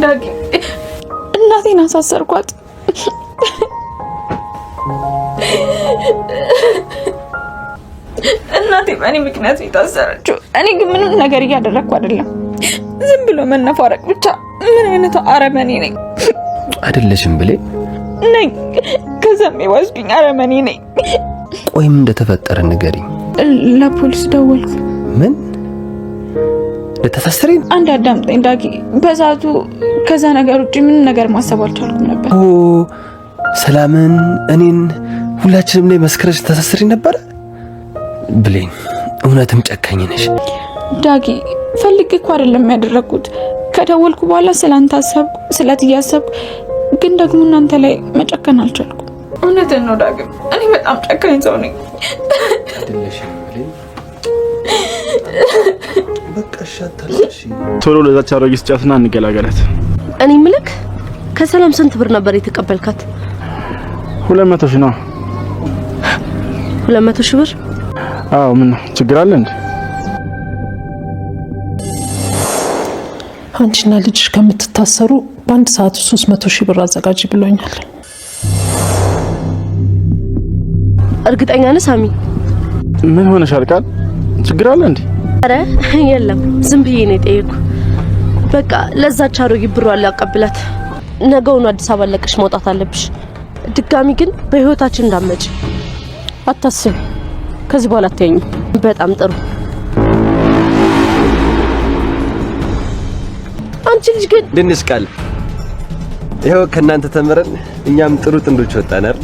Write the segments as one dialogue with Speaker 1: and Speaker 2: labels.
Speaker 1: ዳጊ እናቴን አሳሰርኳት። እናቴ በእኔ ምክንያት የታሰረችው። እኔ ግን ምንም ነገር እያደረግኩ አይደለም። ዝም ብሎ መነፋረቅ ብቻ። ምን አይነት አረመኔ ነኝ?
Speaker 2: አይደለሽም ብሌ
Speaker 1: ነኝ። ከዛም የዋስኩኝ አረመኔ ነኝ።
Speaker 2: ቆይ ምን እንደተፈጠረ ንገሪኝ።
Speaker 1: ለፖሊስ ደወልኩ።
Speaker 2: ምን ለተታሰሪ?
Speaker 1: አንድ አዳምጠኝ ዳጊ። በዛቱ ከዛ ነገር ውጪ ምን ነገር ማሰብ አልቻልኩም ነበር።
Speaker 2: ሰላምን እኔን ሁላችንም ላይ መስከረሽ ተታሰሪ ነበር። ብሌን እውነትም ጨካኝ ነሽ።
Speaker 1: ዳጊ ፈልጌ እኮ አይደለም ያደረኩት። ከደወልኩ በኋላ ስላንተ አሰብኩ፣ ስለትያሰብኩ፣ ግን ደግሞ እናንተ ላይ መጨከን አልቻልኩም። እውነትን ነው ዳጊ፣ እኔ በጣም ጨካኝ ሰው ነኝ።
Speaker 2: አይደለሽም ብሌን? በቃ ሻታለሽ።
Speaker 3: ቶሎ ለዛች አሮጊት ጫትና እንገላገላት።
Speaker 4: እኔ ምልክ ከሰላም ስንት ብር ነበር የተቀበልካት?
Speaker 3: 200 ሺህ ነው።
Speaker 4: 200 ሺህ ብር?
Speaker 3: አዎ። ምን ነው ችግር አለ እንዴ?
Speaker 5: አንቺና ልጅሽ ከምትታሰሩ በአንድ ሰዓት 300 ሺህ ብር አዘጋጅ ብሎኛል።
Speaker 4: እርግጠኛ ነህ ሳሚ?
Speaker 3: ምን ሆነሻል ቃል? ችግር አለ እንዴ?
Speaker 4: አረ የለም ዝም ብዬ ነው የጠየኩ። በቃ ለዛች አሮጊት ብሯን ላቀብላት። ነገውኑ አዲስ አበባ ለቀሽ መውጣት አለብሽ። ድጋሚ ግን በህይወታችን እንዳትመጪ።
Speaker 5: አታስቢ፣ ከዚህ በኋላ አትያኝም።
Speaker 4: በጣም ጥሩ። አንቺ ልጅ ግን
Speaker 2: ድንሽ ቃል ይሄው ከናንተ ተመረን እኛም ጥሩ ጥንዶች ወጣን አይደል?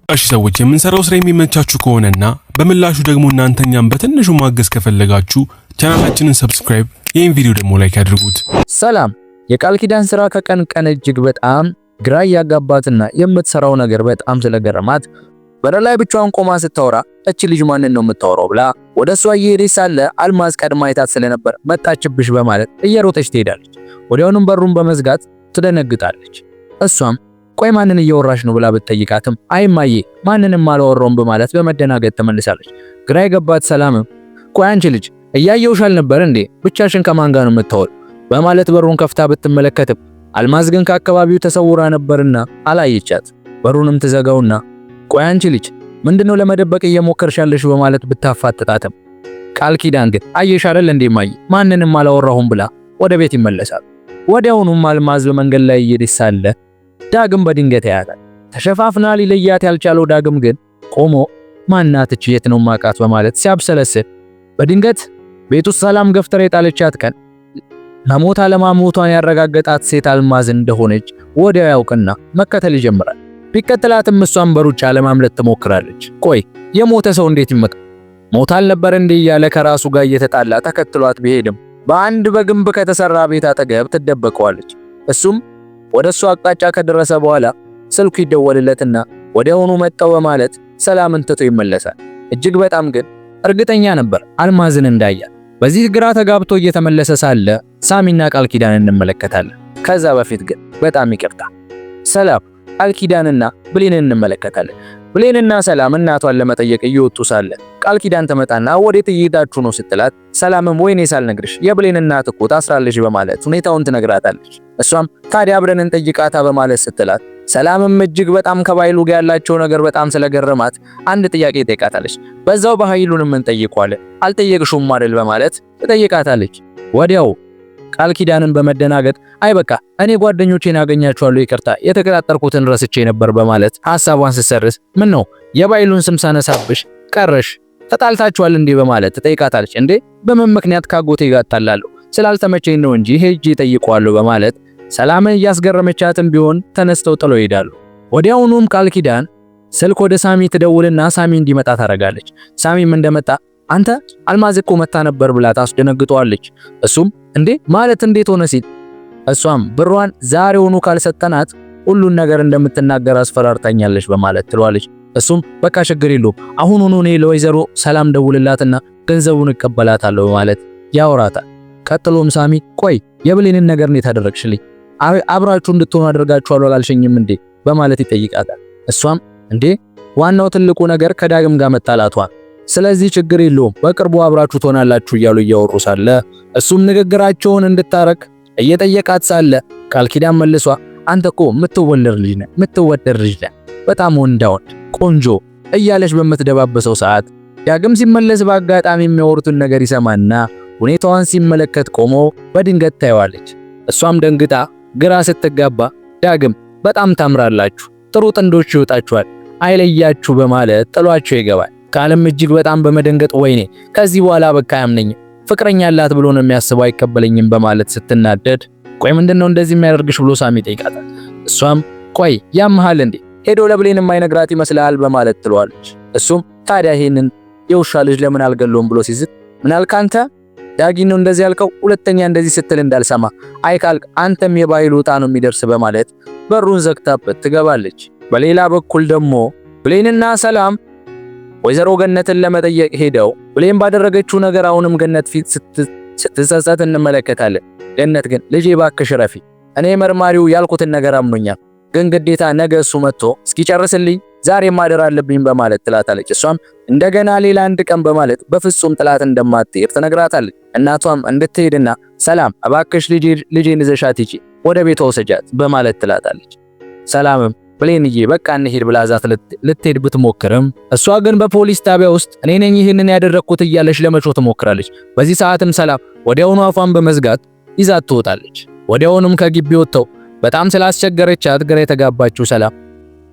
Speaker 6: እሺ ሰዎች የምንሰራው ስራ የሚመቻችሁ ከሆነና በምላሹ ደግሞ እናንተኛም በትንሹ ማገዝ ከፈለጋችሁ ቻናላችንን ሰብስክራይብ፣ ይህን ቪዲዮ ደግሞ ላይክ አድርጉት።
Speaker 7: ሰላም። የቃል ኪዳን ስራ ከቀን ቀን እጅግ በጣም ግራ ያጋባትና የምትሰራው ነገር በጣም ስለገረማት በረላይ ብቻዋን ቆማ ስታወራ እቺ ልጅ ማንን ነው የምታወራው ብላ ወደሷ እየሄደች ሳለ አልማዝ ቀድማ አይታት ስለነበር መጣችብሽ በማለት እየሮጠች ትሄዳለች። ወዲያውኑም በሩን በመዝጋት ትደነግጣለች። እሷም ቆይ ማንን እያወራሽ ነው ብላ ብትጠይቃትም አይማዬ ማንንም አላወራውም በማለት በመደናገጥ ተመልሳለች። ግራ የገባት ሰላምም ቆይ አንቺ ልጅ እያየውሽ አልነበር እንዴ? ብቻሽን ከማን ጋር ነው የምታወሪው? በማለት በሩን ከፍታ ብትመለከትም አልማዝ ግን ከአካባቢው ተሰውራ ነበርና አላየቻት። በሩንም ትዘጋውና ቆይ አንቺ ልጅ ምንድነው ለመደበቅ እየሞከርሻለሽ በማለት ብታፋጥጣትም ቃል ኪዳን ግን አየሽ አይደል እንዴ ማይ ማንንም አላወራሁም ብላ ወደ ቤት ይመለሳል። ወዲያውኑም አልማዝ በመንገድ ላይ እየሄደች ሳለ ዳግም በድንገት ያያታል። ተሸፋፍና ሊለያት ያልቻለው ዳግም ግን ቆሞ ማናትች የት ነው ማቃት በማለት ሲያብሰለስል በድንገት ቤቱ ሰላም ገፍተር የጣለቻት ቀን ለሞት አለማሞቷን ያረጋገጣት ሴት አልማዝ እንደሆነች ወዲያው ያውቅና መከተል ይጀምራል። ቢከተላትም እሷን በሩጫ ለማምለጥ ትሞክራለች። ቆይ የሞተ ሰው እንዴት ይመጣ? ሞት አልነበር እንዴ እያለ ከራሱ ጋር እየተጣላ ተከትሏት ቢሄድም በአንድ በግንብ ከተሰራ ቤት አጠገብ ትደበቀዋለች። እሱም ወደሱ አቅጣጫ ከደረሰ በኋላ ስልኩ ይደወልለትና ወዲያውኑ መጣው በማለት ሰላምን ትቶ ይመለሳል። እጅግ በጣም ግን እርግጠኛ ነበር አልማዝን እንዳያት። በዚህ ግራ ተጋብቶ እየተመለሰ ሳለ ሳሚና ቃል ኪዳን እንመለከታለን። ከዛ በፊት ግን በጣም ይቅርታ ሰላም ቃል ኪዳንና ብሌንን እንመለከታለን። ብሌንና ሰላም እናቷን ለመጠየቅ እየወጡ ሳለ ቃል ኪዳን ተመጣና ወዴት እየሄዳችሁ ነው ስትላት ሰላምም ወይኔ ሳልነግርሽ የብሌን እናት እኮ ታስራለች በማለት ሁኔታውን ትነግራታለች። እሷም ታዲያ አብረን እንጠይቃታ በማለት ስትላት ሰላምም እጅግ በጣም ከባይሉ ጋር ያላቸው ነገር በጣም ስለገረማት አንድ ጥያቄ ጠይቃታለች። በዛው በኃይሉንም እንጠይቋለን አልጠየቅሽውም አይደል በማለት ትጠይቃታለች። ወዲያው ቃል ኪዳንን በመደናገጥ አይ በቃ እኔ ጓደኞቼን ያገኛቸዋለሁ ይቅርታ የተቀጣጠርኩትን ረስቼ ነበር በማለት ሐሳቧን ስትሰርስ ምን ነው የባይሉን ስም ሳነሳብሽ ቀረሽ ተጣልታችኋል እንዴ በማለት ትጠይቃታለች። እንዴ በምን ምክንያት ካጎቴ ጋር ተጣላለሁ ስላልተመቸኝ ነው እንጂ ሄጄ ጠይቀዋለሁ በማለት ሰላምን እያስገረመቻትም ቢሆን ተነስተው ጥለው ይሄዳሉ። ወዲያውኑም ቃል ኪዳን ስልክ ወደ ሳሚ ትደውልና ሳሚ እንዲመጣ ታረጋለች። ሳሚም እንደመጣ አንተ አልማዝ እኮ መታ ነበር ብላ ታስደነግጠዋለች። እሱም እንዴ ማለት እንዴት ሆነ ሲል እሷም ብሯን ዛሬውኑ ካልሰጠናት ሁሉን ነገር እንደምትናገር አስፈራርታኛለች በማለት ትሏለች። እሱም በቃ ችግር የለውም አሁኑኑ እኔ ለወይዘሮ ሰላም ደውልላትና ገንዘቡን እቀበላታለሁ በማለት ያወራታል። ቀጥሎም ሳሚ ቆይ የብሌንን ነገር እንዴት አደረግሽልኝ? አብራችሁ እንድትሆኑ አደርጋችኋለሁ አላልሽኝም እንዴ በማለት ይጠይቃታል። እሷም እንዴ ዋናው ትልቁ ነገር ከዳግም ጋር መጣላቷ ስለዚህ ችግር የለውም በቅርቡ አብራችሁ ትሆናላችሁ እያሉ እያወሩ ሳለ እሱም ንግግራቸውን እንድታረቅ እየጠየቃት ሳለ ቃል ኪዳን መልሷ አንተ እኮ የምትወደድ ልጅ ነህ በጣም ወንድ ቆንጆ እያለች በምትደባበሰው ሰዓት ዳግም ሲመለስ በአጋጣሚ የሚያወሩትን ነገር ይሰማና ሁኔታዋን ሲመለከት ቆሞ በድንገት ታየዋለች። እሷም ደንግጣ ግራ ስትጋባ ዳግም በጣም ታምራላችሁ፣ ጥሩ ጥንዶች ይወጣችኋል፣ አይለያችሁ በማለት ጥሏቸው ይገባል። ቃልም እጅግ በጣም በመደንገጥ ወይኔ ከዚህ በኋላ በቃ አያምነኝም፣ ፍቅረኛ አላት ብሎ ነው የሚያስበው አይቀበለኝም በማለት ስትናደድ ቆይ ምንድነው እንደዚህ የሚያደርግሽ ብሎ ሳሚ ጠይቃታል። እሷም ቆይ ያምሃል እንዴ ሄዶ ለብሌን የማይነግራት ይመስላል በማለት ትለዋለች። እሱም ታዲያ ይሄንን የውሻ ልጅ ለምን አልገለውም ብሎ ሲዝት ምን አልክ አንተ ዳጊ ነው እንደዚህ ያልከው ሁለተኛ እንደዚህ ስትል እንዳልሰማ አይካልክ አንተም የባይሉ ዕጣ ነው የሚደርስ በማለት በሩን ዘግታበት ትገባለች። በሌላ በኩል ደግሞ ብሌንና ሰላም ወይዘሮ ገነትን ለመጠየቅ ሄደው ብሌን ባደረገችው ነገር አሁንም ገነት ፊት ስትጸጸት እንመለከታለን። ገነት ግን ልጄ እባክሽ ረፊ እኔ መርማሪው ያልኩትን ነገር አምኖኛል፣ ግን ግዴታ ነገ እሱ መጥቶ እስኪጨርስልኝ ዛሬ ማደር አለብኝ በማለት ትላታለች። እሷም እንደገና ሌላ አንድ ቀን በማለት በፍጹም ጥላት እንደማትሄድ ትነግራታለች። እናቷም እንድትሄድና ሰላም እባክሽ ልጄን ይዘሻት ሂጂ ወደ ቤቷ ወሰጃት በማለት ትላታለች። ሰላምም ብሌንዬ በቃ እንሂድ ብላ ዛት ልትሄድ ብትሞክርም እሷ ግን በፖሊስ ጣቢያ ውስጥ እኔ ነኝ ይሄንን ያደረኩት እያለች ለመጮህ ትሞክራለች። በዚህ ሰዓትም ሰላም ወዲያውኑ አፏን በመዝጋት ይዛት ትወጣለች። ወዲያውኑም ከግቢ ወጥተው በጣም ስላስቸገረቻት ግራ የተጋባችው ሰላም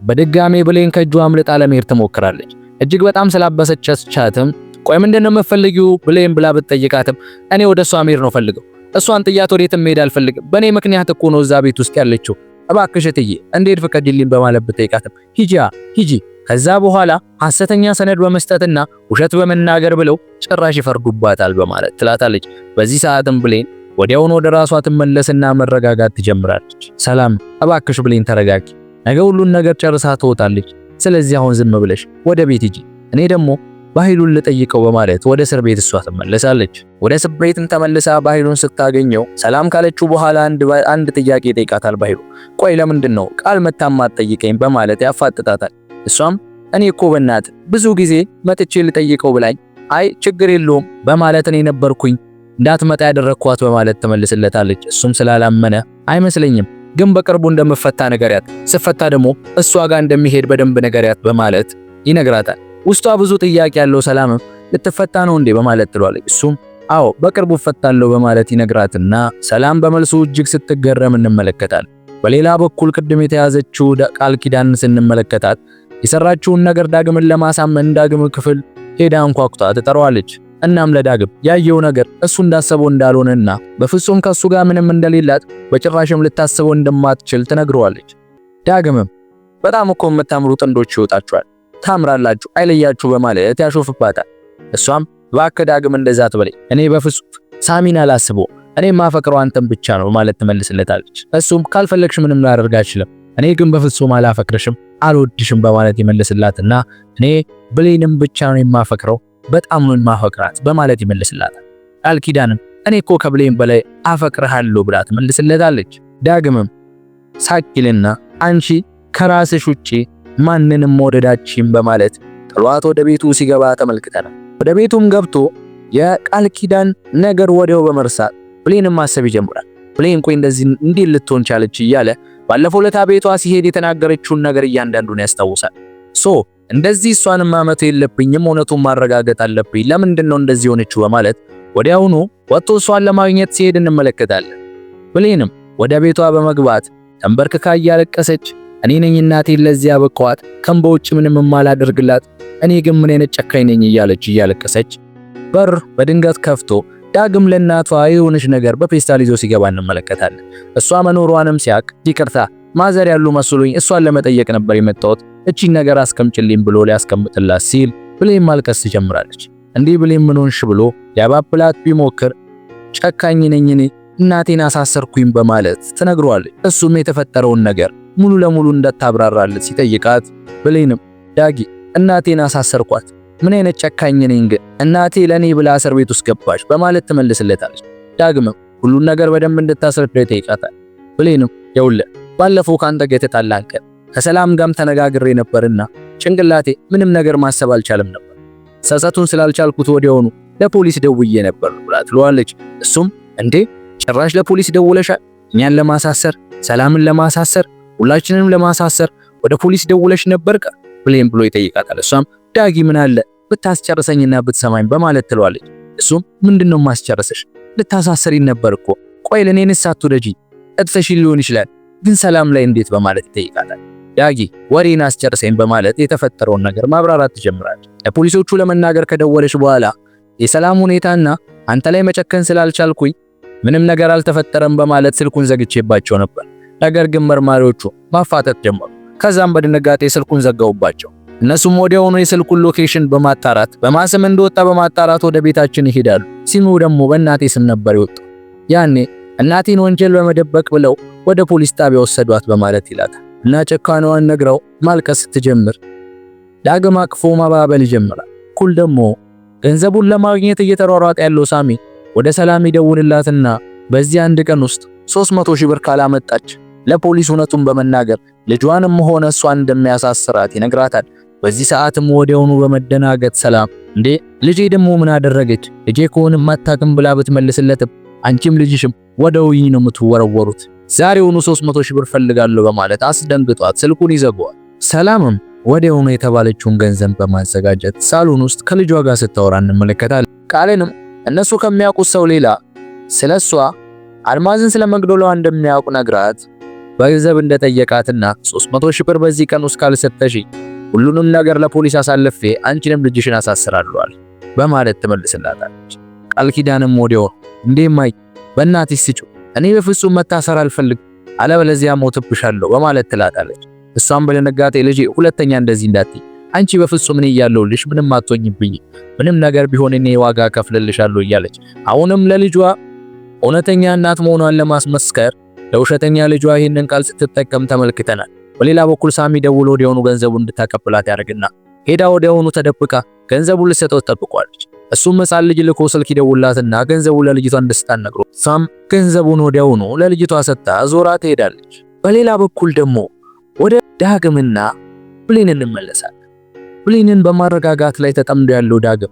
Speaker 7: በድጋሜ ብሌን ከእጇ አምልጣ ለመሄድ ትሞክራለች። እጅግ በጣም ስላበሰቻትም ቆይ ምንድነው የምትፈልጊው ብሌን ብላ ብትጠይቃትም እኔ ወደ እሷ መሄድ ነው ፈልገው እሷን ጥያት ወዴትም መሄድ አልፈልግም በእኔ ምክንያት እኮ ነው እዛ ቤት ውስጥ ያለችው እባክሽ እትዬ እንዴት ፍቀድልኝ በማለት ብትጠይቃትም ሂጂ ከዛ በኋላ ሐሰተኛ ሰነድ በመስጠትና ውሸት በመናገር ብለው ጭራሽ ይፈርዱባታል በማለት ትላታለች። በዚህ ሰዓትም ብሌን ወዲያውኑ ወደ ራሷ ትመለስና መረጋጋት ትጀምራለች። ሰላም እባክሽ ብሌን ተረጋጊ፣ ነገ ሁሉን ነገር ጨርሳ ትወጣለች። ስለዚህ አሁን ዝም ብለሽ ወደ ቤት ሂጂ፣ እኔ ደግሞ ባይሉን ልጠይቀው በማለት ወደ እስር ቤት እሷ ትመለሳለች። ወደ እስር ቤትም ተመልሳ ባይሉን ስታገኘው ሰላም ካለችው በኋላ አንድ ጥያቄ ይጠይቃታል። ባይሉ ቆይ ለምንድን ነው ቃል መታማት ጠይቀኝ በማለት ያፋጥጣታል። እሷም እኔ እኮ በእናት ብዙ ጊዜ መጥቼ ልጠይቀው ብላኝ አይ ችግር የለውም በማለት እኔ ነበርኩኝ እንዳትመጣ ያደረኳት በማለት ትመልስለታለች። እሱም ስላላመነ አይመስለኝም ግን በቅርቡ እንደምፈታ ነገርያት፣ ስፈታ ደግሞ እሷ ጋር እንደሚሄድ በደንብ ነገርያት በማለት ይነግራታል። ውስጧ ብዙ ጥያቄ ያለው ሰላም ልትፈታ ነው እንዴ በማለት ትሏለች። እሱም አዎ በቅርቡ ፈታለው በማለት ይነግራትና ሰላም በመልሱ እጅግ ስትገረም እንመለከታለን። በሌላ በኩል ቅድም የተያዘችው ቃል ኪዳን ስንመለከታት የሰራችውን ነገር ዳግምን ለማሳመን ዳግም ክፍል ሄዳ አንኳኩታ ትጠራዋለች። እናም ለዳግም ያየው ነገር እሱ እንዳሰበው እንዳልሆነና በፍጹም ከሱ ጋር ምንም እንደሌላት በጭራሽም ልታስበው እንደማትችል ትነግረዋለች። ዳግምም በጣም እኮ የምታምሩ ጥንዶች ይወጣችኋል፣ ታምራላችሁ፣ አይለያችሁ በማለት ያሾፍባታል። እሷም እባክህ ዳግም እንደዛ አትበለኝ፣ እኔ በፍጹም ሳሚን አላስበው፣ እኔ ማፈቅረው አንተን ብቻ ነው ማለት ትመልስለታለች። እሱም ካልፈለግሽ ምንም ላደርግ አልችልም፣ እኔ ግን በፍጹም አላፈቅርሽም፣ አልወድሽም በማለት ይመልስላትና እኔ ብሌንም ብቻ ነው የማፈቅረው፣ በጣም ነው የማፈቅራት በማለት ይመልስላታል። ቃል ኪዳንም እኔ እኮ ከብሌን በላይ አፈቅርሃለሁ ብላ ትመልስለታለች። ዳግምም ሳቂልና አንቺ ከራስሽ ውጪ ማንንም መውደዳችን በማለት ጥሏት ወደ ቤቱ ሲገባ ተመልክተናል። ወደ ቤቱም ገብቶ የቃል ኪዳን ነገር ወዲያው በመርሳት ብሌንም ማሰብ ይጀምራል። ብሌን ቆይ እንደዚህ እንዴት ልትሆን ቻለች እያለ ባለፈው ለታ ቤቷ ሲሄድ የተናገረችውን ነገር እያንዳንዱን ያስታውሳል። እንደዚህ እሷን ማመት የለብኝም እውነቱን ማረጋገጥ አለብኝ፣ ለምንድነው እንደዚህ ሆነችው በማለት ወዲያውኑ ወጥቶ እሷን ለማግኘት ሲሄድ እንመለከታለን። ብሌንም ወደ ቤቷ በመግባት ተንበርክካ እያለቀሰች እኔ ነኝ እናቴን ለዚህ ያበቃዋት ከእንባ ውጭ ምንም ማላደርግላት፣ እኔ ግን ምን አይነት ጨካኝ ነኝ እያለቀሰች በር በድንገት ከፍቶ ዳግም ለእናቷ የሆነች ነገር በፔስታል ይዞ ሲገባ እንመለከታለን። እሷ መኖሯንም ሲያቅ ይቅርታ ማዘር ያሉ መስሎኝ እሷን ለመጠየቅ ነበር የመጣሁት፣ እቺን ነገር አስቀምጭልኝ ብሎ ሊያስቀምጥላት ሲል ብሌን ማልቀስ ትጀምራለች። እንዲህ ብሌን ምን ሆንሽ ብሎ ያባብላት ቢሞክር ጨካኝ ነኝ እኔ እናቴን አሳሰርኩኝ በማለት ትነግረዋለች። እሱም የተፈጠረውን ነገር ሙሉ ለሙሉ እንደታብራራለት ሲጠይቃት ብሌንም ዳጊ እናቴን አሳሰርኳት፣ ምን አይነት ጨካኝ ነኝ ግን እናቴ ለኔ ብላ እስር ቤት ውስጥ ገባች በማለት ትመልስለታለች። ዳግምም ሁሉን ነገር በደንብ እንድታስረዳው ይጠይቃታል። ብሌንም ይኸውልህ ባለፈው ካንተ ጋር የተጣላን ቀን ከሰላም ጋርም ተነጋግሬ ነበርና ጭንቅላቴ ምንም ነገር ማሰብ አልቻለም ነበር። ጸጸቱን ስላልቻልኩት ወዲያውኑ ለፖሊስ ደውዬ ነበር ብላ ትለዋለች። እሱም እንዴ ጭራሽ ለፖሊስ ደውለሻል? እኛን ለማሳሰር፣ ሰላምን ለማሳሰር፣ ሁላችንንም ለማሳሰር ወደ ፖሊስ ደውለሽ ነበር ብሌን ብሎ ይጠይቃታል። እሷም ዳጊ ምን አለ ብታስጨርሰኝና ብትሰማኝ በማለት ትለዋለች። እሱም ምንድነው ማስጨረሰሽ? ልታሳሰሪኝ ነበር እኮ። ቆይ ለኔንስ አትወደጂ እጥፈሽ ሊሆን ይችላል ግን ሰላም ላይ እንዴት በማለት ይጠይቃታል። ዳጊ ወሬን አስጨርሰኝ በማለት የተፈጠረውን ነገር ማብራራት ትጀምራለች። ለፖሊሶቹ ለመናገር ከደወለች በኋላ የሰላም ሁኔታና አንተ ላይ መጨከን ስላልቻልኩኝ ምንም ነገር አልተፈጠረም በማለት ስልኩን ዘግቼባቸው ነበር። ነገር ግን መርማሪዎቹ ማፋጠጥ ጀመሩ። ከዛም በድንጋጤ ስልኩን ዘጋውባቸው። እነሱም ወዲያውኑ የስልኩን ሎኬሽን በማጣራት በማስም እንደወጣ በማጣራት ወደ ቤታችን ይሄዳሉ። ሲሙ ደግሞ በእናቴ ስም ነበር የወጣው። ያኔ እናቴን ወንጀል በመደበቅ ብለው ወደ ፖሊስ ጣቢያ ወሰዷት በማለት ይላታል። እና ጨካኗን ነግራው ማልቀስ ስትጀምር ዳግም አቅፎ ማባበል ይጀምራል። ኩል ደግሞ ገንዘቡን ለማግኘት እየተሯሯጠ ያለው ሳሚ ወደ ሰላም ይደውልላትና በዚህ አንድ ቀን ውስጥ 300 ሺህ ብር ካላመጣች ለፖሊስ እውነቱን በመናገር ልጇንም ሆነ እሷን እንደሚያሳስራት ይነግራታል። በዚህ ሰዓትም ወዲያውኑ በመደናገጥ ሰላም እንዴ ልጄ ደግሞ ምን አደረገች? ልጄ ከሆነም አታውቅም ብላ ብትመልስለትም አንቺም ልጅሽም ወደ ውይ ነው የምትወረወሩት፣ ዛሬውኑ 300 ሺህ ብር ፈልጋለሁ በማለት አስደንግጧት ስልኩን ይዘጋዋል። ሰላምም ወዲያውኑ የተባለችውን ገንዘብ በማዘጋጀት ሳሎን ውስጥ ከልጇ ጋር ስታወራ እንመለከታለን። ቃልንም እነሱ ከሚያውቁት ሰው ሌላ ስለሷ አልማዝን ስለመግደሏ እንደሚያውቅ ነግራት በገንዘብ እንደጠየቃትና 300 ሺህ ብር በዚህ ቀን ውስጥ ካልሰጠሽ ሁሉንም ነገር ለፖሊስ አሳልፌ አንቺንም ልጅሽን አሳስራለሁ በማለት ትመልስላታለች። ቃል ኪዳንም ወዲያው እንዴማይ በእናትሽ ስጪው፣ እኔ በፍጹም መታሰር አልፈልግም አለበለዚያ ሞትብሻለሁ በማለት ትላታለች። እሷም በድንጋጤ ልጄ ሁለተኛ እንደዚህ እንዳትይ፣ አንቺ በፍጹም እኔ እያለሁልሽ ምንም አትሆኝብኝ፣ ምንም ነገር ቢሆን እኔ ዋጋ ከፍልልሻለሁ እያለች አሁንም ለልጇ እውነተኛ እናት መሆኗን ለማስመስከር ለውሸተኛ ልጇ ይህንን ቃል ስትጠቀም ተመልክተናል። በሌላ በኩል ሳሚ ደውሎ ወዲያውኑ ገንዘቡን እንድታቀብላት ያደርግና ሄዳ ወዲያውኑ ተደብቃ ገንዘቡን ልትሰጠው ትጠብቋለች። እሱም ሕፃን ልጅ ልኮ ስልክ ይደውላትና ገንዘቡን ለልጅቷ እንድትሰጣት ነግሮ ሳም ገንዘቡን ወዲያውኑ ለልጅቷ ሰጥታ ዞራ ትሄዳለች። በሌላ በኩል ደግሞ ወደ ዳግምና ብሌን እንመለሳለን። ብሌንን በማረጋጋት ላይ ተጠምዶ ያለው ዳግም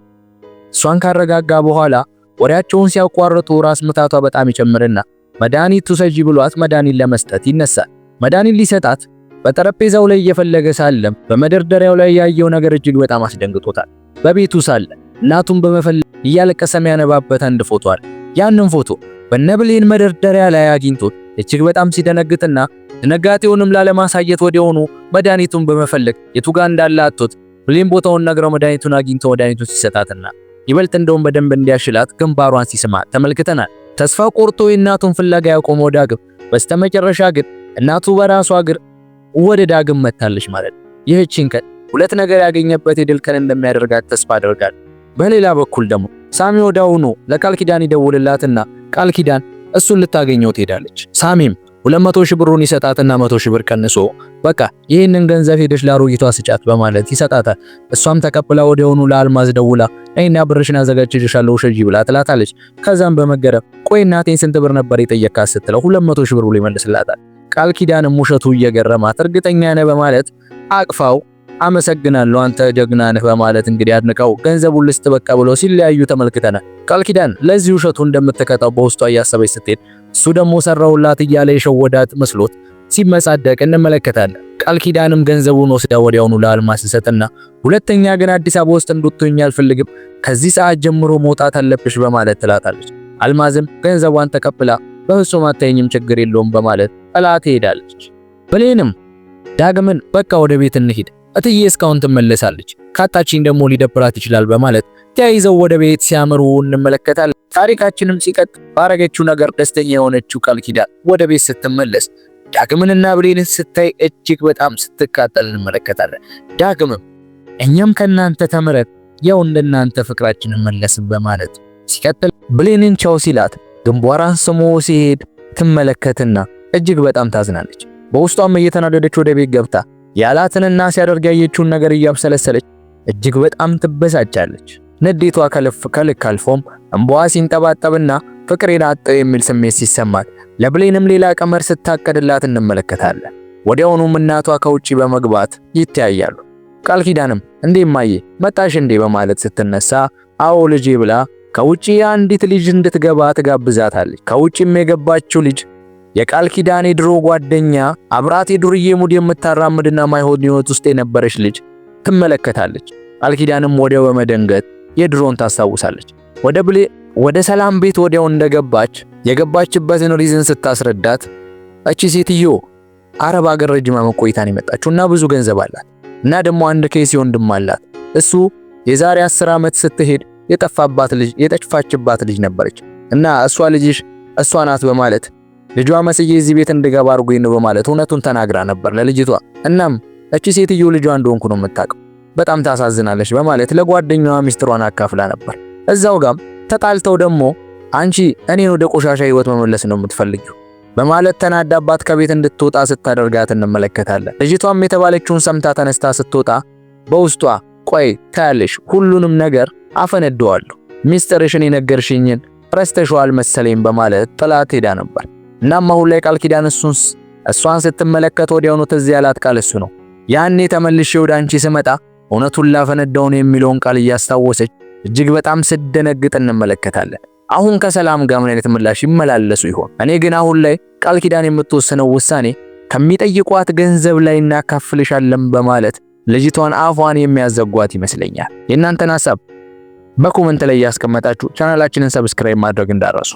Speaker 7: እሷን ካረጋጋ በኋላ ወሬያቸውን ሲያቋርጡ ራስ ምታቷ በጣም ይጨምርና መድኃኒት ትውሰጂ ብሏት መድኃኒት ለመስጠት ይነሳል። መድኃኒት ሊሰጣት በጠረጴዛው ላይ እየፈለገ ሳለም በመደርደሪያው ላይ ያየው ነገር እጅግ በጣም አስደንግጦታል። በቤቱ ሳለ እናቱን በመፈለግ እያለቀሰ የሚያነባበት አንድ ፎቶ አለ። ያንን ፎቶ በነብሌን መደርደሪያ ላይ አግኝቶት እጅግ በጣም ሲደነግጥና ድንጋጤውንም ላለማሳየት ወዲያውኑ መድኃኒቱን በመፈለግ የቱ ጋር እንዳለ አጥቶት ብሌን ቦታውን ነግረው መድኃኒቱን አግኝቶ መድኃኒቱን ሲሰጣትና ይበልጥ እንደውም በደንብ እንዲያሽላት ግንባሯን ሲስማ ተመልክተናል። ተስፋ ቆርጦ የእናቱን ፍለጋ ያቆመው ዳግም በስተመጨረሻ ግን እናቱ በራሷ እግር ወደ ዳግም መታለች ማለት ነው። ይህችን ቀን ሁለት ነገር ያገኘበት የድል ቀን እንደሚያደርጋት ተስፋ አደርጋለሁ። በሌላ በኩል ደግሞ ሳሚ ወዲያውኑ ለቃል ኪዳን ይደውልላትና ቃል ኪዳን እሱን ልታገኘው ትሄዳለች። ሳሚም 200 ሺህ ብሩን ይሰጣትና 100 ሺህ ብር ቀንሶ በቃ ይህንን ገንዘብ ሄደሽ ለአሮጊቷ ስጫት በማለት ይሰጣታል። እሷም ተቀብላ ወዲያውኑ ለአልማዝ ደውላ እኔና ብርሽን አዘጋጅቼልሻለሁ ውሰጂ ብላ ትላታለች። ከዛም በመገረም ቆይ እናቴን ስንት ብር ነበር የጠየካት ስትለው 200 ሺህ ብር ብሎ ይመልስላታል። ቃል ኪዳንም ውሸቱ እየገረማት እርግጠኛ ነህ በማለት አቅፋው አመሰግናለሁ አንተ ጀግና ነህ በማለት እንግዲህ አድንቀው ገንዘቡን ልስጥ በቃ ብሎ ሲለያዩ ተመልክተናል። ቃል ኪዳን ለዚህ ውሸቱ እንደምትቀጣው በውስጧ እያሰበች ስትሄድ እሱ ደግሞ ሰራውላት እያለ የሸወዳት መስሎት ሲመጻደቅ እንመለከታለን። ቃል ኪዳንም ገንዘቡን ወስዳ ወዲያውኑ ለአልማዝ ሰጠና ሁለተኛ ግን አዲስ አበባ ውስጥ እንድትሆኝ አልፈልግም፣ ከዚህ ሰዓት ጀምሮ መውጣት አለብሽ በማለት ትላታለች። አልማዝም ገንዘቧን ተቀብላ በፍጹም አታየኝም ችግር የለውም በማለት ጥላት ትሄዳለች። ብሌንም ዳግምን በቃ ወደ ቤት እንሂድ እትዬ እስካሁን ትመለሳለች፣ ካጣችኝ ደግሞ ሊደብራት ይችላል በማለት ተያይዘው ወደ ቤት ሲያመሩ እንመለከታለን። ታሪካችንም ሲቀጥ ባረገችው ነገር ደስተኛ የሆነችው ቃል ኪዳን ወደ ቤት ስትመለስ ዳግምንና ብሌንን ስታይ እጅግ በጣም ስትቃጠል እንመለከታለን። ዳግምም እኛም ከናንተ ተምረን ያው እንደናንተ ፍቅራችንን መለስን በማለት ሲቀጥል ብሌንን ቻው ሲላት ግንባሯን ስሞ ሲሄድ ትመለከትና እጅግ በጣም ታዝናለች። በውስጧም እየተናደደች ወደ ቤት ገብታ ያላትንና ሲያደርግ ያየችውን ነገር እያብሰለሰለች እጅግ በጣም ትበሳጫለች። ንዴቷ ከልክ አልፎም እንባዋ ሲንጠባጠብና ፍቅሬን አጣው የሚል ስሜት ሲሰማት ለብሌንም ሌላ ቀመር ስታቀድላት እንመለከታለን። ወዲያውኑም እናቷ ከውጪ በመግባት ይተያያሉ። ቃል ኪዳንም እንዴ እማዬ መጣሽ እንዴ በማለት ስትነሳ አዎ ልጄ ብላ ከውጪ አንዲት ልጅ እንድትገባ ትጋብዛታለች። ከውጪም የገባችው ልጅ የቃል ኪዳን ድሮ ጓደኛ አብራት የዱርዬ ሙድ የምታራምድና ማይሆን ህይወት ውስጥ የነበረች ልጅ ትመለከታለች። ቃል ኪዳንም ወዲያው በመደንገጥ የድሮን ታስታውሳለች። ወደ ሰላም ቤት ወዲያው እንደገባች የገባችበትን ሪዝን ስታስረዳት እቺ ሴትዮ አረብ ሀገር ረጅም ዓመት ቆይታን የመጣችውና ብዙ ገንዘብ አላት እና ደግሞ አንድ ኬስ ወንድም አላት። እሱ የዛሬ 10 ዓመት ስትሄድ የጠፋችባት ልጅ ነበረች እና እሷ ናት በማለት ልጇ መስዬ እዚህ ቤት እንድገባ አድርጎኝ ነው በማለት እውነቱን ተናግራ ነበር ለልጅቷ። እናም እቺ ሴትዮ ልጇ እንደሆንኩ ነው የምታውቀው፣ በጣም ታሳዝናለች በማለት ለጓደኛዋ ሚስጥሯን አካፍላ ነበር። እዛው ጋም ተጣልተው ደግሞ አንቺ እኔን ወደ ቆሻሻ ህይወት መመለስ ነው የምትፈልጊው በማለት ተናዳባት ከቤት እንድትወጣ ስታደርጋት እንመለከታለን። ልጅቷም የተባለችውን ሰምታ ተነስታ ስትወጣ በውስጧ ቆይ ታያለሽ ሁሉንም ነገር አፈነደዋለሁ ሚስጥርሽን የነገርሽኝን ረስተሽዋል መሰለኝ በማለት ጥላት ሄዳ ነበር። እናም አሁን ላይ ቃል ኪዳን እሷን ስትመለከት ወዲያውኑ ትዝ ያላት ቃል እሱ ነው። ያኔ ተመልሼ ወደ አንቺ ስመጣ እውነቱን ላፈነዳው ነው የሚለውን ቃል እያስታወሰች እጅግ በጣም ስደነግጥ እንመለከታለን። አሁን ከሰላም ጋር ምን አይነት ምላሽ ይመላለሱ ይሆን? እኔ ግን አሁን ላይ ቃል ኪዳን የምትወስነው ውሳኔ ከሚጠይቋት ገንዘብ ላይ እናካፍልሻለን በማለት ልጅቷን አፏን የሚያዘጓት ይመስለኛል። የእናንተን ሐሳብ በኮሜንት ላይ ያስቀመጣችሁ ቻናላችንን ሰብስክራይብ ማድረግ እንዳትረሱ።